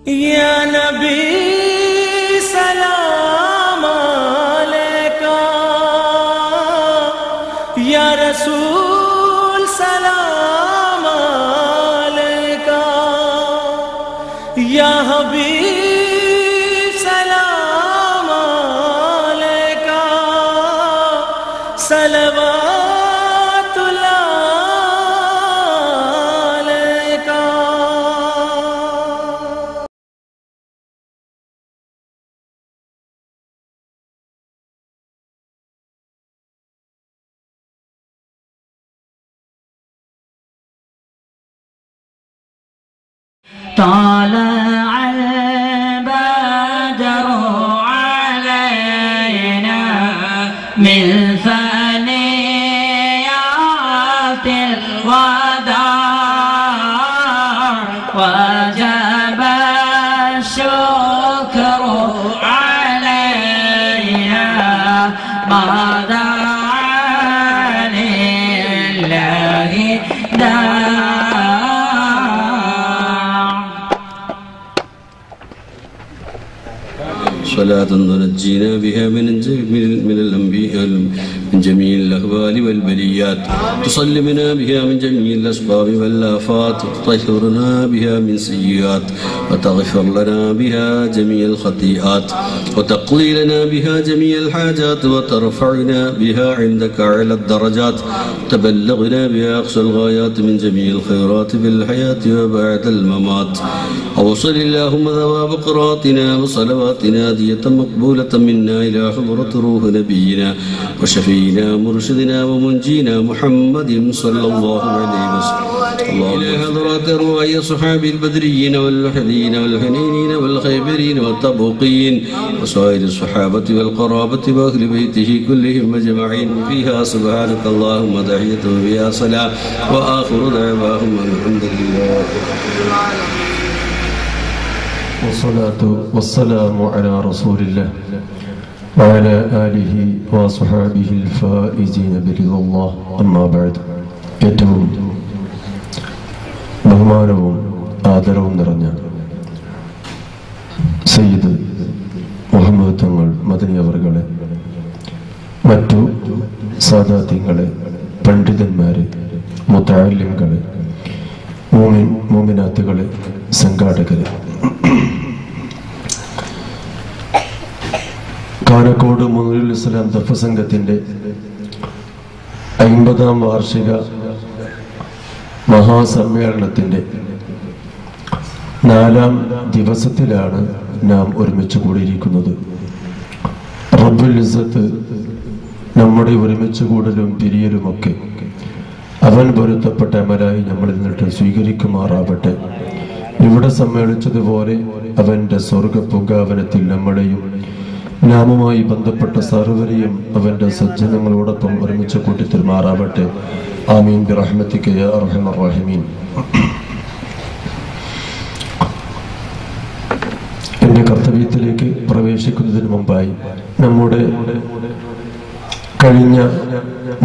या नबी सलाम अलैका, या रसूल सलाम अलैका, या हबीब सलाम अलैका, सलवातुल्लाह अलैका। طلع البدر علينا من ثنيات الوداع، وجب الشكر علينا ما دعا لله داع. صلاة تنجينا بها من الأنبياء من جميع الأهوال والبليات، تسلمنا بها من جميع الأسباب والآفات، تطهرنا بها من سيئات، وتغفر لنا بها جميع الخطيئات، وتقضي لنا بها جميع الحاجات، وترفعنا بها عندك أعلى الدرجات، تبلغنا بها أقصى الغايات من جميع الخيرات في الحياة وبعد الممات. وصل اللهم ثواب قراءتنا وصلواتنا هدية مقبولة منا إلى حضرة روح نبينا وشفينا مرشدنا ومنجينا محمد صلى الله عليه وسلم. إلى حضرات أرواح صحاب البدريين والوحدين والحنينين والخيبرين والتبوقين وسائر الصحابة والقرابة وأهل بيته كلهم أجمعين فيها. سبحانك اللهم تحية وفيها صلاة، وآخر دعواهم الحمد لله. والصلاة والسلام على رسول الله وعلى آله وصحابه الفائزين برضا الله. أما بعد. ഏറ്റവും ബഹുമാനവും ആദരവും നിറഞ്ഞ സയ്യിദ് മുഹമ്മദ് തങ്ങൾ മദനി അവർകളെ, മറ്റു സാദാത്യങ്ങളെ, പണ്ഡിതന്മാരെ, മുതഅല്ലിംകളെ, മോമിനാത്തുകളെ, സംഘാടകരെ, കാനക്കോട് മുനീറുൽ ഇസ്ലാം ദഫ് സംഘത്തിൻ്റെ 50ാം വാർഷിക മഹാസമ്മേളനത്തിൻ്റെ 4ാം ദിവസത്തിലാണ് നാം ഒരുമിച്ച് കൂടിയിരിക്കുന്നത്. റബ്ബുൽ ഇസ്സത്ത് നമ്മുടെ ഒരുമിച്ച് കൂടലും പിരിയലുമൊക്കെ അവൻ പൊരുത്തപ്പെട്ട അമലായി നമ്മളിൽ നിന്നിട്ട് സ്വീകരിക്കുമാറാവട്ടെ. ഇവിടെ സമ്മേളിച്ചതുപോലെ അവൻ്റെ സ്വർഗ പൂങ്കാവനത്തിൽ നമ്മളെയും നാമുമായി ബന്ധപ്പെട്ട സർവരെയും അവൻ്റെ സജ്ജനങ്ങളോടൊപ്പം ഒരുമിച്ച് കൂട്ടിത്തരുമാറാവട്ടെ. ആമീൻ ബിറഹ്മതിക യാ അർഹമർ റഹീമീൻ. എൻ്റെ കർത്തവ്യത്തിലേക്ക് പ്രവേശിക്കുന്നതിന് മുമ്പായി നമ്മുടെ കഴിഞ്ഞ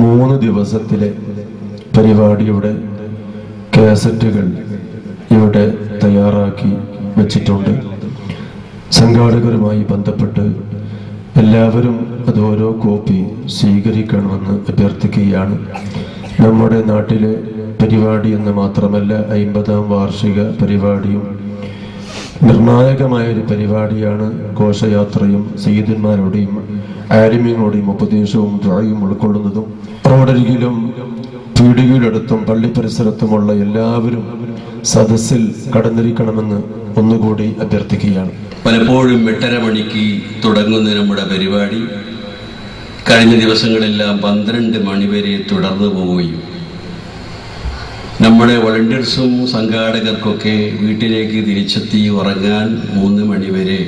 3 ദിവസത്തിലെ പരിപാടിയുടെ കാസറ്റുകൾ ഇവിടെ തയ്യാറാക്കി വച്ചിട്ടുണ്ട്. സംഘാടകരുമായി ബന്ധപ്പെട്ട് എല്ലാവരും അത് ഓരോ കോപ്പി സ്വീകരിക്കണമെന്ന് അഭ്യർത്ഥിക്കുകയാണ്. നമ്മുടെ നാട്ടിലെ പരിപാടി എന്ന് മാത്രമല്ല, 50ാം വാർഷിക പരിപാടിയും നിർണായകമായൊരു പരിപാടിയാണ്. ഘോഷയാത്രയും സയ്യിദന്മാരുടെയും ആലിമീങ്ങളുടെയും ഉപദേശവും ദുആയും ഉൾക്കൊള്ളുന്നതും റോഡരികിലും പീടികയിലടുത്തും പള്ളി പരിസരത്തുമുള്ള എല്ലാവരും സദസ്സിൽ കടന്നിരിക്കണമെന്ന് ഒന്നുകൂടി അഭ്യർത്ഥിക്കുകയാണ്. പലപ്പോഴും 8:30 മണിക്ക് തുടങ്ങുന്ന നമ്മുടെ പരിപാടി കഴിഞ്ഞ ദിവസങ്ങളെല്ലാം 12 മണി വരെ തുടർന്നു പോവുകയും നമ്മുടെ വോളണ്ടിയേഴ്സും സംഘാടകർക്കൊക്കെ വീട്ടിലേക്ക് തിരിച്ചെത്തി ഉറങ്ങാൻ 3 മണി വരെ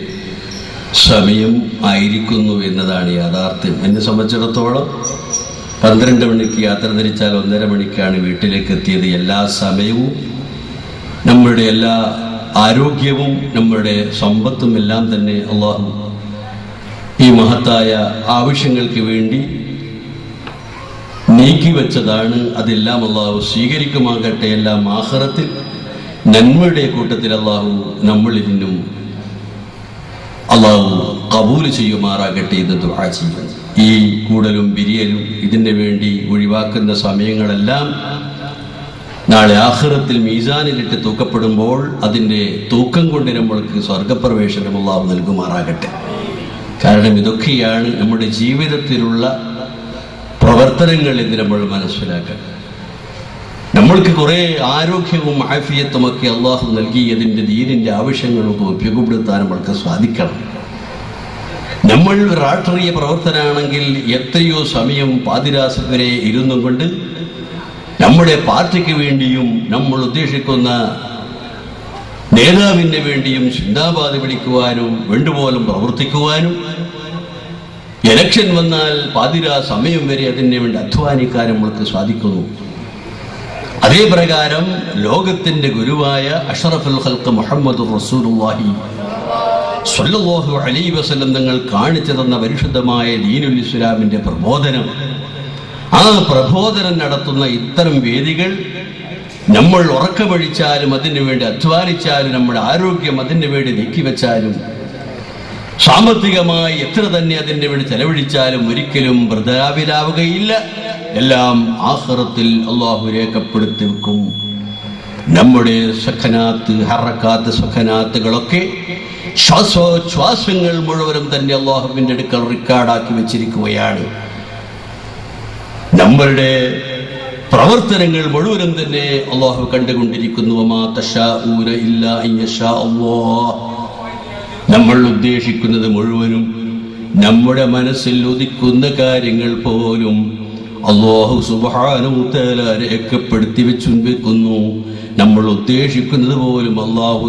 സമയം ആയിരിക്കുന്നു എന്നതാണ് യാഥാർത്ഥ്യം. എന്നെ സംബന്ധിച്ചിടത്തോളം 12 മണിക്ക് യാത്ര തിരിച്ചാൽ 1:30 മണിക്കാണ് വീട്ടിലേക്ക് എത്തിയത്. എല്ലാ സമയവും, നമ്മുടെ എല്ലാ ആരോഗ്യവും, നമ്മുടെ സമ്പത്തും എല്ലാം തന്നെ അള്ളാഹു ഈ മഹത്തായ ആവശ്യങ്ങൾക്ക് വേണ്ടി നീക്കിവെച്ചതാണ്. അതെല്ലാം അള്ളാഹു സ്വീകരിക്കുമാകട്ടെ. എല്ലാം ആഖിറത്തിൽ നന്മയുടെ കൂട്ടത്തിൽ അള്ളാഹു നമ്മളിനും അള്ളാഹു കബൂൽ ചെയ്യുമാറാകട്ടെ എന്ന് ദുആ ചെയ്യുന്നു. ഈ കൂടലും പിരിയലും ഇതിന് വേണ്ടി ഒഴിവാക്കുന്ന സമയങ്ങളെല്ലാം നാളെ ആഖിറത്തിൽ മീസാനിലിട്ട് തൂക്കപ്പെടുമ്പോൾ അതിൻ്റെ തൂക്കം കൊണ്ട് നമ്മൾക്ക് സ്വർഗപ്രവേശനം അള്ളാഹു നൽകുമാറാകട്ടെ. കാരണം ഇതൊക്കെയാണ് നമ്മുടെ ജീവിതത്തിലുള്ള പ്രവർത്തനങ്ങൾ എന്ന് നമ്മൾ മനസ്സിലാക്കണം. നമ്മൾക്ക് കുറേ ആരോഗ്യവും ആഫിയത്തുമൊക്കെ അള്ളാഹു നൽകി അതിൻ്റെ ദീനിൻ്റെ ആവശ്യങ്ങളൊക്കെ ഉപയോഗപ്പെടുത്താൻ നമ്മൾക്ക് സാധിക്കണം. നമ്മൾ രാഷ്ട്രീയ പ്രവർത്തനമാണെങ്കിൽ എത്രയോ സമയം പാതിരാത്രി വരെ ഇരുന്നും കൊണ്ട് നമ്മുടെ പാർട്ടിക്ക് വേണ്ടിയും നമ്മൾ ഉദ്ദേശിക്കുന്ന നേതാവിന് വേണ്ടിയും സിന്ദാബാദ് വിളിക്കുവാനും വേണ്ടുപോലും പ്രവർത്തിക്കുവാനും ഇലക്ഷൻ വന്നാൽ പാതിരാ സമയം വരെ അതിന് വേണ്ടി അധ്വാനിക്കാൻ നമ്മൾക്ക് സാധിക്കുന്നു. അതേ പ്രകാരം ലോകത്തിന്റെ ഗുരുവായ അഷ്റഫുൽ ഖൽഖ് മുഹമ്മദ് റസൂലുള്ളാഹി സ്വല്ലല്ലാഹു അലൈഹി വസല്ലം തങ്ങൾ കാണിച്ചു തന്ന പരിശുദ്ധമായ ദീനുൽ ഇസ്ലാമിന്റെ പ്രബോധനം, ആ പ്രബോധനം നടത്തുന്ന ഇത്തരം വേദികൾ നമ്മൾ ഉറക്കമഴിച്ചാലും അതിനു വേണ്ടി അധ്വാനിച്ചാലും നമ്മുടെ ആരോഗ്യം അതിനു വേണ്ടി നീക്കിവെച്ചാലും സാമ്പത്തികമായി എത്ര തന്നെ അതിനു വേണ്ടി ചെലവഴിച്ചാലും ഒരിക്കലും വൃഥാവിലാവുകയില്ല. എല്ലാം ആഖിറത്തിൽ അള്ളാഹു രേഖപ്പെടുത്തി വെക്കും. നമ്മുടെ സഖനാത്ത് ഹറക്കാത്ത് സഖനാത്തുകളൊക്കെ ശ്വാസോച്ഛ്വാസങ്ങൾ മുഴുവനും തന്നെ അള്ളാഹുവിന്റെ അടുക്കൽ റെക്കോർഡാക്കി വെച്ചിരിക്കുകയാണ്. നമ്മളുടെ പ്രവർത്തനങ്ങൾ മുഴുവനും തന്നെ അള്ളാഹു കണ്ടുകൊണ്ടിരിക്കുന്നു. വമാ തശാഊന ഇല്ലാ അൻ യശാ അല്ലാഹ്. നമ്മൾ ഉദ്ദേശിക്കുന്നത് മുഴുവനും നമ്മുടെ മനസ്സിൽ ഉദിക്കുന്ന കാര്യങ്ങൾ പോലും അല്ലാഹു സുബ്ഹാനഹു വ തആല രേഖപ്പെടുത്തി വെക്കുന്നു. നമ്മൾ ഉദ്ദേശിക്കുന്നത് പോലും അല്ലാഹു